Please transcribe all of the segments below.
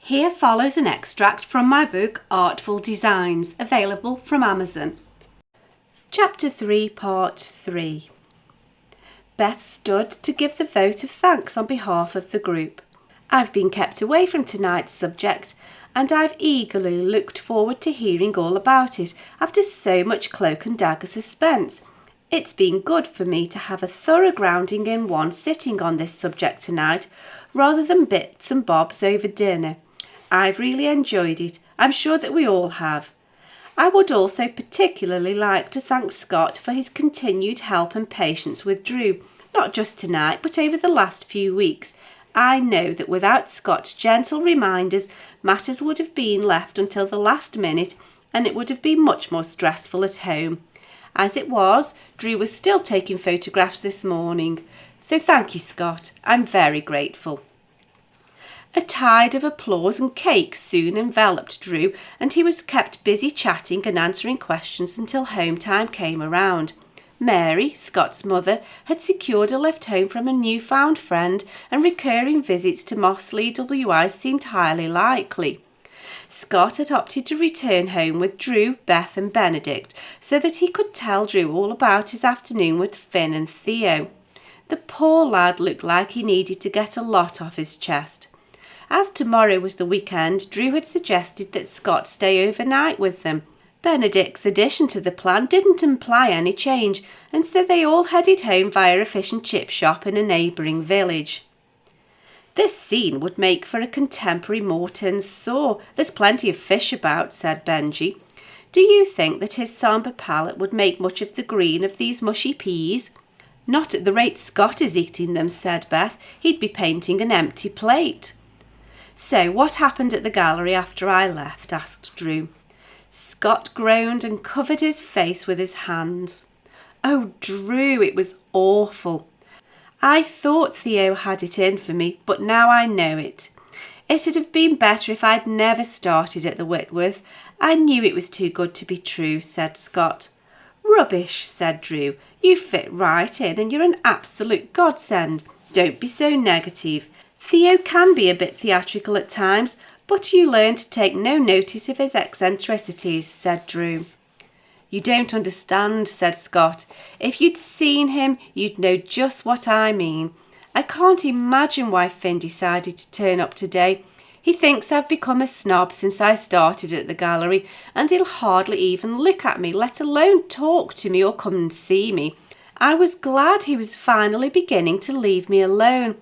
Here follows an extract from my book Artful Designs, available from Amazon. Chapter 3, Part 3. Beth stood to give the vote of thanks on behalf of the group. I've been kept away from tonight's subject, and I've eagerly looked forward to hearing all about it after so much cloak and dagger suspense. It's been good for me to have a thorough grounding in one sitting on this subject tonight, rather than bits and bobs over dinner. I've really enjoyed it. I'm sure that we all have. I would also particularly like to thank Scott for his continued help and patience with Drew, not just tonight, but over the last few weeks. I know that without Scott's gentle reminders, matters would have been left until the last minute, and it would have been much more stressful at home. As it was, Drew was still taking photographs this morning. So thank you, Scott. I'm very grateful. A tide of applause and cake soon enveloped Drew, and he was kept busy chatting and answering questions until home time came around. Mary, Scott's mother, had secured a lift home from a newfound friend, and recurring visits to Mossleigh WI seemed highly likely. Scott had opted to return home with Drew, Beth and Benedict, so that he could tell Drew all about his afternoon with Finn and Theo. The poor lad looked like he needed to get a lot off his chest. As tomorrow was the weekend, Drew had suggested that Scott stay overnight with them. Benedict's addition to the plan didn't imply any change, and so they all headed home via a fish and chip shop in a neighbouring village. This scene would make for a contemporary Morton's saw. There's plenty of fish about, said Benji. Do you think that his sombre palate would make much of the green of these mushy peas? Not at the rate Scott is eating them, said Beth. He'd be painting an empty plate. So what happened at the gallery after I left? Asked Drew. Scott groaned and covered his face with his hands. Oh, Drew, it was awful. I thought Theo had it in for me, but now I know it. It'd have been better if I'd never started at the Whitworth. I knew it was too good to be true, said Scott. Rubbish, said Drew. You fit right in and you're an absolute godsend. Don't be so negative. Theo can be a bit theatrical at times, but you learn to take no notice of his eccentricities, said Drew. You don't understand, said Scott. If you'd seen him, you'd know just what I mean. I can't imagine why Finn decided to turn up today. He thinks I've become a snob since I started at the gallery, and he'll hardly even look at me, let alone talk to me or come and see me. I was glad he was finally beginning to leave me alone.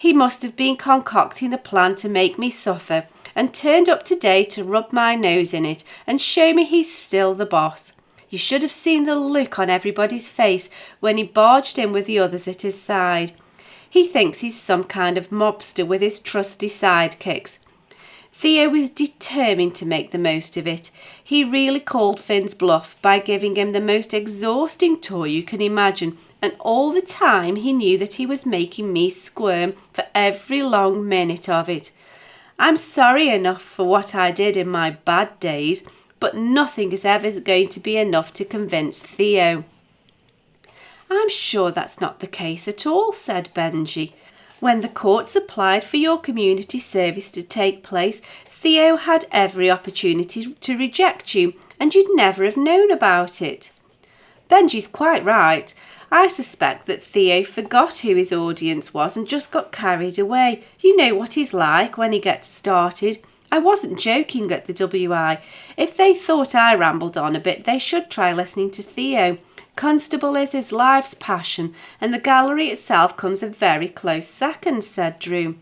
He must have been concocting a plan to make me suffer, and turned up today to rub my nose in it and show me he's still the boss. You should have seen the look on everybody's face when he barged in with the others at his side. He thinks he's some kind of mobster with his trusty sidekicks. Theo was determined to make the most of it. He really called Finn's bluff by giving him the most exhausting tour you can imagine, and all the time he knew that he was making me squirm for every long minute of it. I'm sorry enough for what I did in my bad days, but nothing is ever going to be enough to convince Theo. I'm sure that's not the case at all, said Benji. When the courts applied for your community service to take place, Theo had every opportunity to reject you, and you'd never have known about it. Benji's quite right. I suspect that Theo forgot who his audience was and just got carried away. You know what he's like when he gets started. I wasn't joking at the WI. If they thought I rambled on a bit, they should try listening to Theo. Constable is his life's passion, and the gallery itself comes a very close second, said Drew.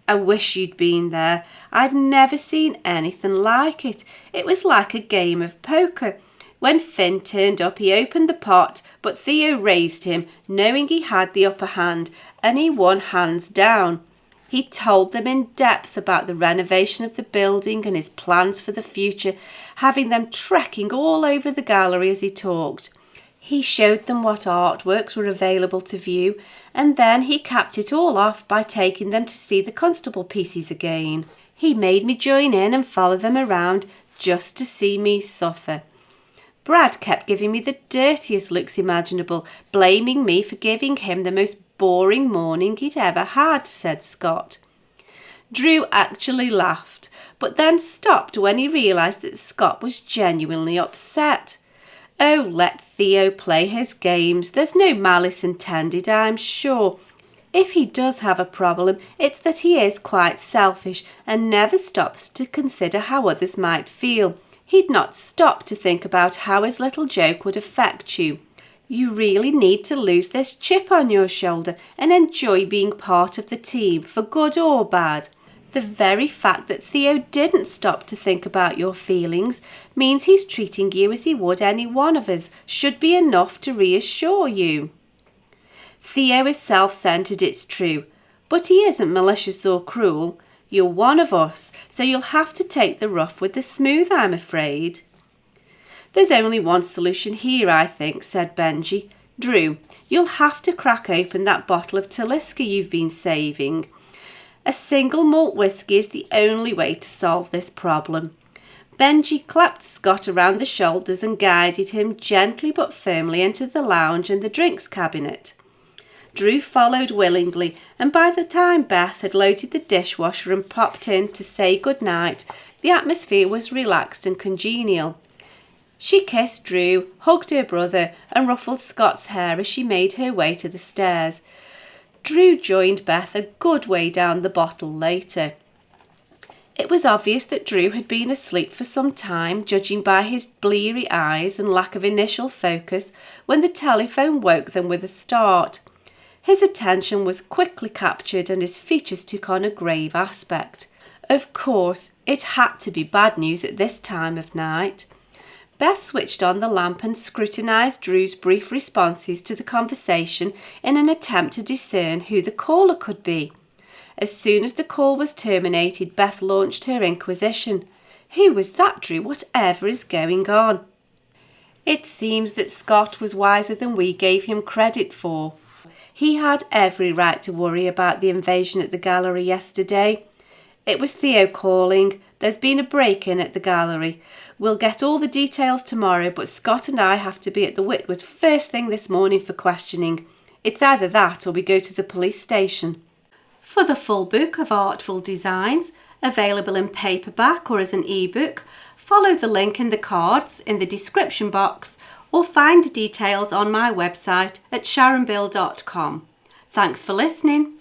I wish you'd been there. I've never seen anything like it. It was like a game of poker. When Finn turned up, he opened the pot, but Theo raised him, knowing he had the upper hand, and he won hands down. He told them in depth about the renovation of the building and his plans for the future, having them trekking all over the gallery as he talked. He showed them what artworks were available to view, and then he capped it all off by taking them to see the Constable pieces again. He made me join in and follow them around just to see me suffer. Brad kept giving me the dirtiest looks imaginable, blaming me for giving him the most boring morning he'd ever had, said Scott. Drew actually laughed, but then stopped when he realised that Scott was genuinely upset. Oh, let Theo play his games. There's no malice intended, I'm sure. If he does have a problem, it's that he is quite selfish and never stops to consider how others might feel. He'd not stop to think about how his little joke would affect you. You really need to lose this chip on your shoulder and enjoy being part of the team, for good or bad. The very fact that Theo didn't stop to think about your feelings means he's treating you as he would any one of us, should be enough to reassure you. Theo is self-centred, it's true, but he isn't malicious or cruel. You're one of us, so you'll have to take the rough with the smooth, I'm afraid. There's only one solution here, I think, said Benji. Drew, you'll have to crack open that bottle of Talisker you've been saving. A single malt whisky is the only way to solve this problem. Benji clapped Scott around the shoulders and guided him gently but firmly into the lounge and the drinks cabinet. Drew followed willingly, and by the time Beth had loaded the dishwasher and popped in to say good night, the atmosphere was relaxed and congenial. She kissed Drew, hugged her brother, and ruffled Scott's hair as she made her way to the stairs. Drew joined Beth a good way down the bottle later. It was obvious that Drew had been asleep for some time, judging by his bleary eyes and lack of initial focus, when the telephone woke them with a start. His attention was quickly captured and his features took on a grave aspect. Of course, it had to be bad news at this time of night. Beth switched on the lamp and scrutinised Drew's brief responses to the conversation in an attempt to discern who the caller could be. As soon as the call was terminated, Beth launched her inquisition. Who was that, Drew? Whatever is going on? It seems that Scott was wiser than we gave him credit for. He had every right to worry about the invasion at the gallery yesterday. It was Theo calling. There's been a break-in at the gallery. We'll get all the details tomorrow, but Scott and I have to be at the Whitworth first thing this morning for questioning. It's either that or we go to the police station. For the full book of Artful Designs, available in paperback or as an ebook, follow the link in the cards in the description box or find details on my website at sharonbill.com. Thanks for listening.